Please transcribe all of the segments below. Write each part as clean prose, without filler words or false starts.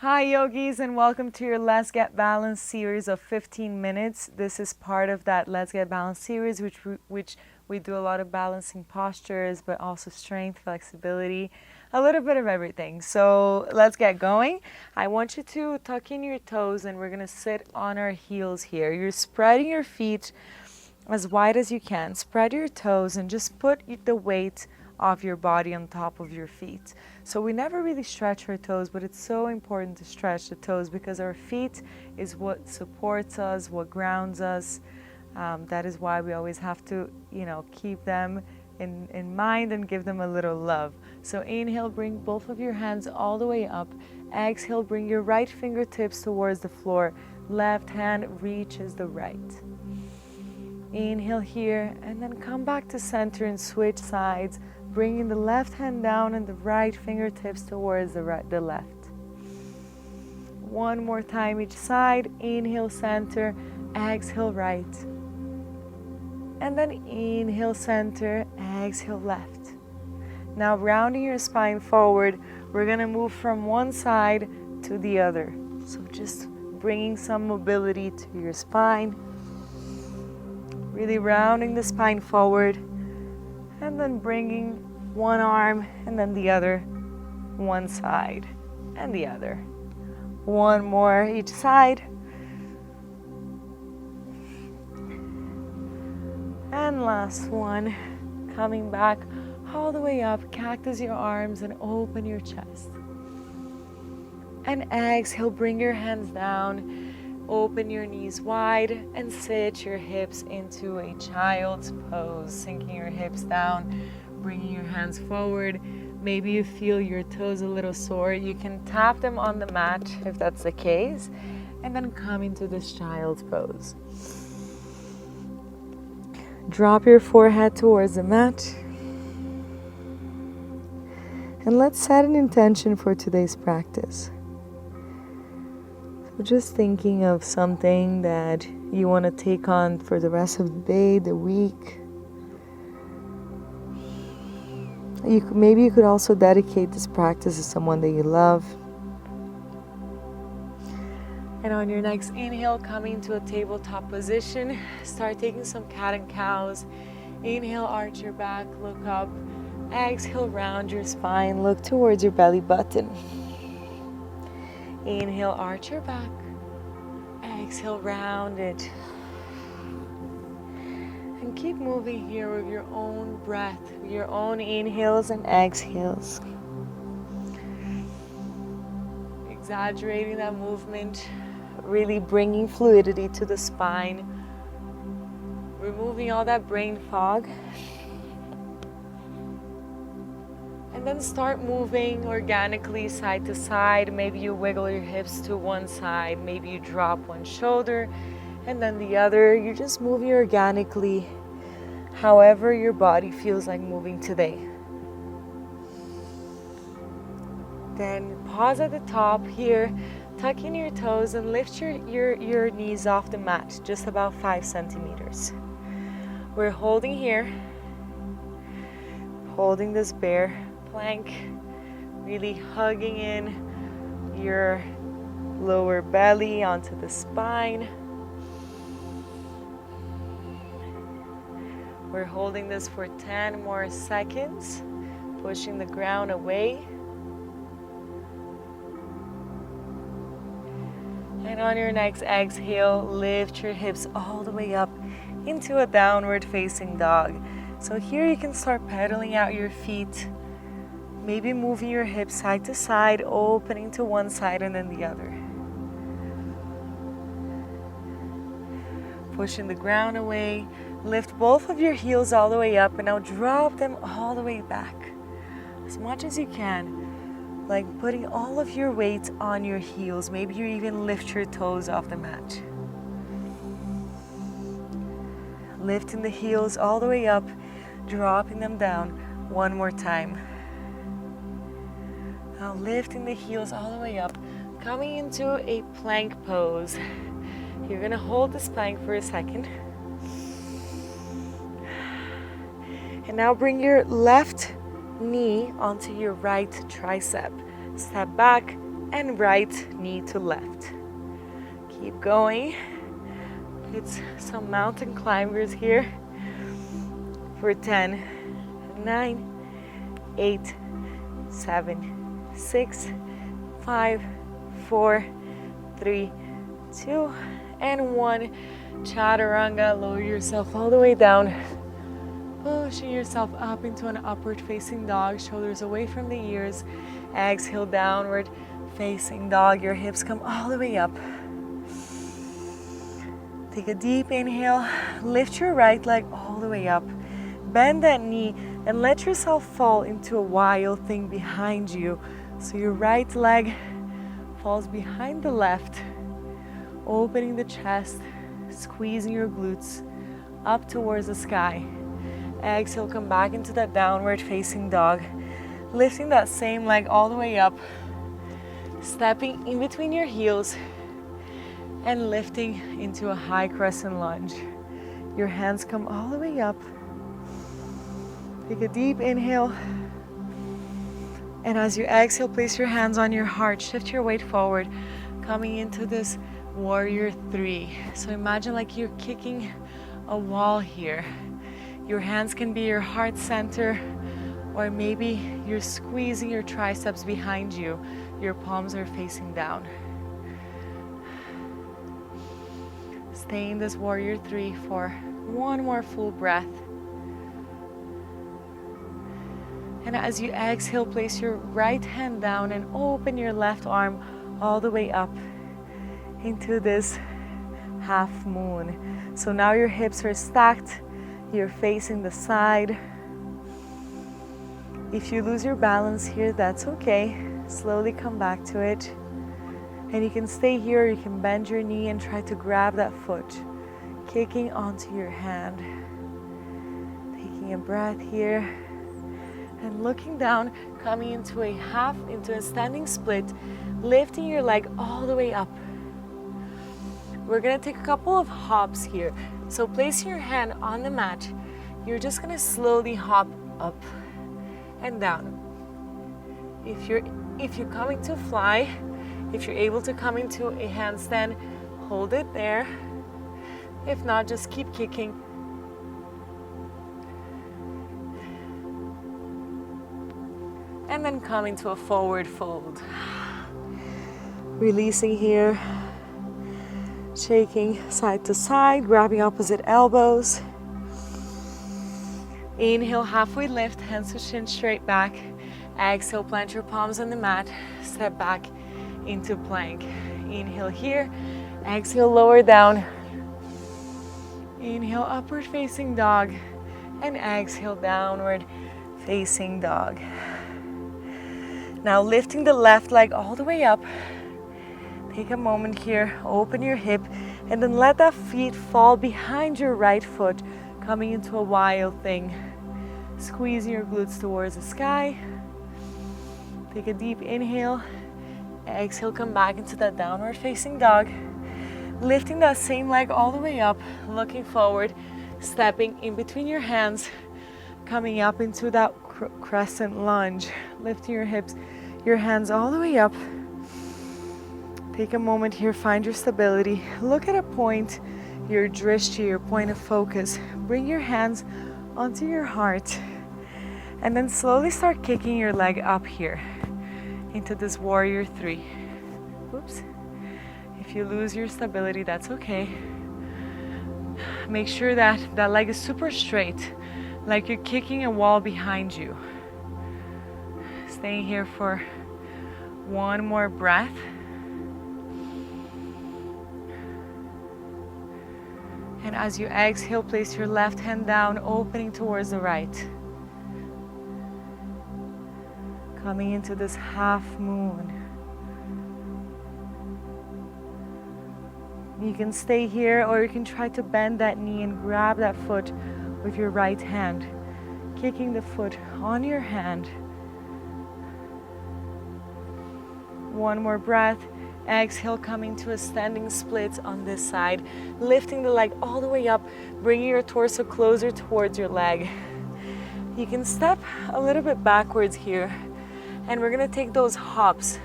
Hi yogis, and welcome to your Let's Get Balanced series of 15 minutes. This is part of that Let's Get Balanced series which we do a lot of balancing postures, but also strength, flexibility, a little bit of everything. So let's get going. I want you to tuck in your toes and we're going to sit on our heels here. You're spreading your feet as wide as you can. Spread your toes and just put the weight of your body on top of your feet. So we never really stretch our toes, but it's so important to stretch the toes because our feet is what supports us, what grounds us. That is why we always have to, keep them in mind and give them a little love. So inhale, bring both of your hands all the way up. Exhale, bring your right fingertips towards the floor. Left hand reaches the right. Inhale here, and then come back to center and switch sides, bringing the left hand down and the right fingertips towards the left. One more time each side. Inhale center, exhale right. And then inhale center, exhale left. Now rounding your spine forward, we're going to move from one side to the other. So just bringing some mobility to your spine. Really rounding the spine forward, and then bringing one arm and then the other, one side and the other. One more each side. And last one, coming back all the way up, cactus your arms and open your chest. And exhale, bring your hands down. Open your knees wide and sit your hips into a child's pose, sinking your hips down, bringing your hands forward. Maybe you feel your toes a little sore. You can tap them on the mat if that's the case, and then come into this child's pose. Drop your forehead towards the mat. And let's set an intention for today's practice. Just thinking of something that you want to take on for the rest of the day, the week. Maybe you could also dedicate this practice to someone that you love. And on your next inhale, coming to a tabletop position, start taking some cat and cows. Inhale, arch your back, look up. Exhale, round your spine, look towards your belly button. Inhale, arch your back. Exhale, round it. And keep moving here with your own breath, your own inhales and exhales. Exaggerating that movement, really bringing fluidity to the spine. Removing all that brain fog. And then start moving organically side to side. Maybe you wiggle your hips to one side. Maybe you drop one shoulder and then the other. You're just moving organically, however your body feels like moving today. Then pause at the top here. Tuck in your toes and lift your knees off the mat, just about 5 centimeters. We're holding here, holding this bear plank, really hugging in your lower belly onto the spine. We're holding this for 10 more seconds, pushing the ground away. And on your next exhale, lift your hips all the way up into a downward facing dog. So here you can start pedaling out your feet. Maybe moving your hips side to side, opening to one side and then the other. Pushing the ground away. Lift both of your heels all the way up and now drop them all the way back. As much as you can. Like putting all of your weight on your heels. Maybe you even lift your toes off the mat. Lifting the heels all the way up, dropping them down. One more time. Now lifting the heels all the way up, coming into a plank pose. You're going to hold this plank for a second. And now bring your left knee onto your right tricep. Step back, and right knee to left. Keep going. It's some mountain climbers here for 10, 9, 8, 7, 6, 5, 4, 3, 2, and 1. Chaturanga, lower yourself all the way down, pushing yourself up into an upward facing dog, shoulders away from the ears. Exhale, downward facing dog, your hips come all the way up. Take a deep inhale, lift your right leg all the way up, bend that knee and let yourself fall into a wild thing behind you. So your right leg falls behind the left, opening the chest, squeezing your glutes up towards the sky. Exhale, come back into that downward facing dog, lifting that same leg all the way up, stepping in between your heels and lifting into a high crescent lunge. Your hands come all the way up. Take a deep inhale. And as you exhale, place your hands on your heart. Shift your weight forward, coming into this warrior 3. So imagine like you're kicking a wall here. Your hands can be your heart center, or maybe you're squeezing your triceps behind you. Your palms are facing down. Stay in this warrior 3 for one more full breath. And as you exhale, place your right hand down and open your left arm all the way up into this half moon. So now your hips are stacked, you're facing the side. If you lose your balance here, that's okay. Slowly come back to it. And you can stay here, you can bend your knee and try to grab that foot, kicking onto your hand. Taking a breath here. And looking down, coming into a standing split, lifting your leg all the way up. We're gonna take a couple of hops here. So place your hand on the mat. You're just gonna slowly hop up and down. If you're coming to fly, if you're able to come into a handstand, hold it there. If not, just keep kicking. And then come into a forward fold. Releasing here, shaking side to side, grabbing opposite elbows. Inhale, halfway lift, hands to shin straight back. Exhale, plant your palms on the mat, step back into plank. Inhale here, exhale, lower down. Inhale, upward facing dog, and exhale, downward facing dog. Now lifting the left leg all the way up. Take a moment here, open your hip, and then let that feet fall behind your right foot, coming into a wild thing. Squeezing your glutes towards the sky. Take a deep inhale. Exhale, come back into that downward facing dog. Lifting that same leg all the way up, looking forward, stepping in between your hands, coming up into that crescent lunge. Lifting your hips, your hands all the way up. Take a moment here, find your stability. Look at a point, your drishti, your point of focus. Bring your hands onto your heart. And then slowly start kicking your leg up here into this warrior 3. Oops. If you lose your stability, that's okay. Make sure that that leg is super straight, like you're kicking a wall behind you. Staying here for one more breath. And as you exhale, place your left hand down, opening towards the right. Coming into this half moon. You can stay here, or you can try to bend that knee and grab that foot with your right hand, kicking the foot on your hand. One more breath. Exhale, coming to a standing split on this side, lifting the leg all the way up, bringing your torso closer towards your leg. You can step a little bit backwards here, and we're gonna take those hops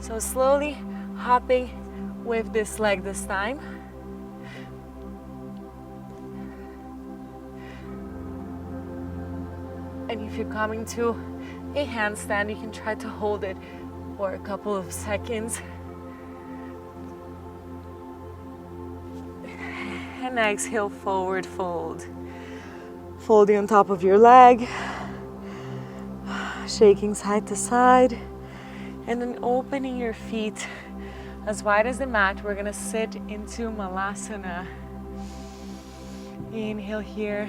So slowly hopping with this leg this time. And if you're coming to a handstand, you can try to hold it for a couple of seconds. And exhale, forward fold. Folding on top of your leg, shaking side to side, and then opening your feet as wide as the mat. We're gonna sit into Malasana. Inhale here.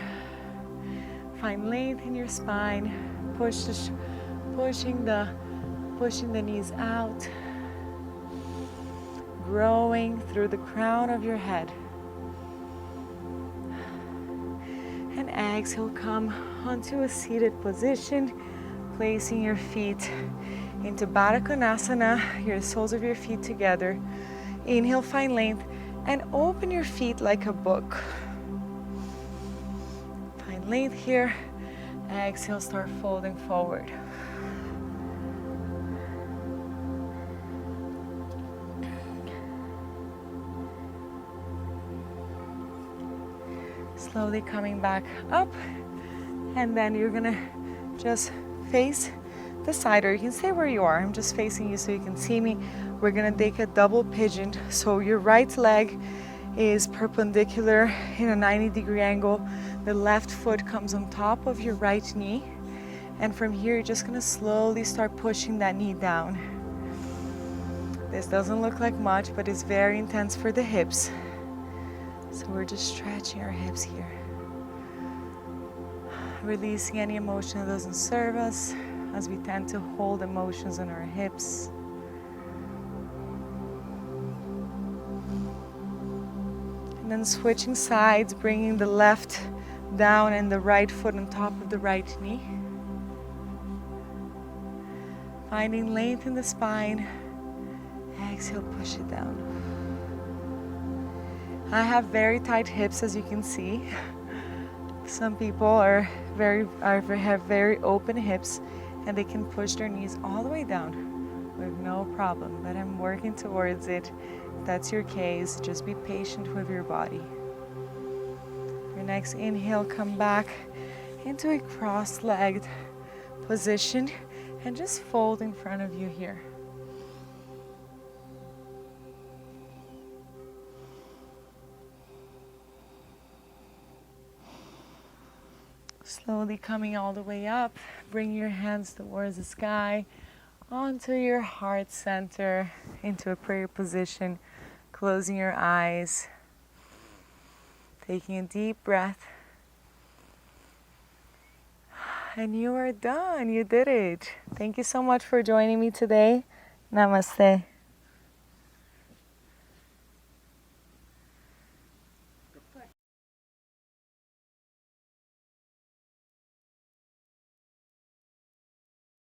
Find length in your spine. Pushing the knees out. Growing through the crown of your head. And exhale, come onto a seated position, placing your feet into Baddha Konasana, your soles of your feet together. Inhale, find length, and open your feet like a book. Find length here. Exhale, start folding forward. Slowly coming back up, and then you're gonna just face the side, or you can stay where you are. I'm just facing you so you can see me. We're gonna take a double pigeon. So your right leg is perpendicular in a 90-degree angle. The left foot comes on top of your right knee. And from here, you're just gonna slowly start pushing that knee down. This doesn't look like much, but it's very intense for the hips. So we're just stretching our hips here. Releasing any emotion that doesn't serve us, as we tend to hold emotions on our hips. And then switching sides, bringing the left down and the right foot on top of the right knee. Finding length in the spine. Exhale, push it down. I have very tight hips, as you can see. Some people have very open hips, and they can push their knees all the way down with no problem. But I'm working towards it. If that's your case, just be patient with your body. Your next inhale, come back into a cross-legged position and just fold in front of you here. Slowly coming all the way up, bring your hands towards the sky, onto your heart center, into a prayer position, closing your eyes, taking a deep breath. And you are done. You did it. Thank you so much for joining me today. Namaste.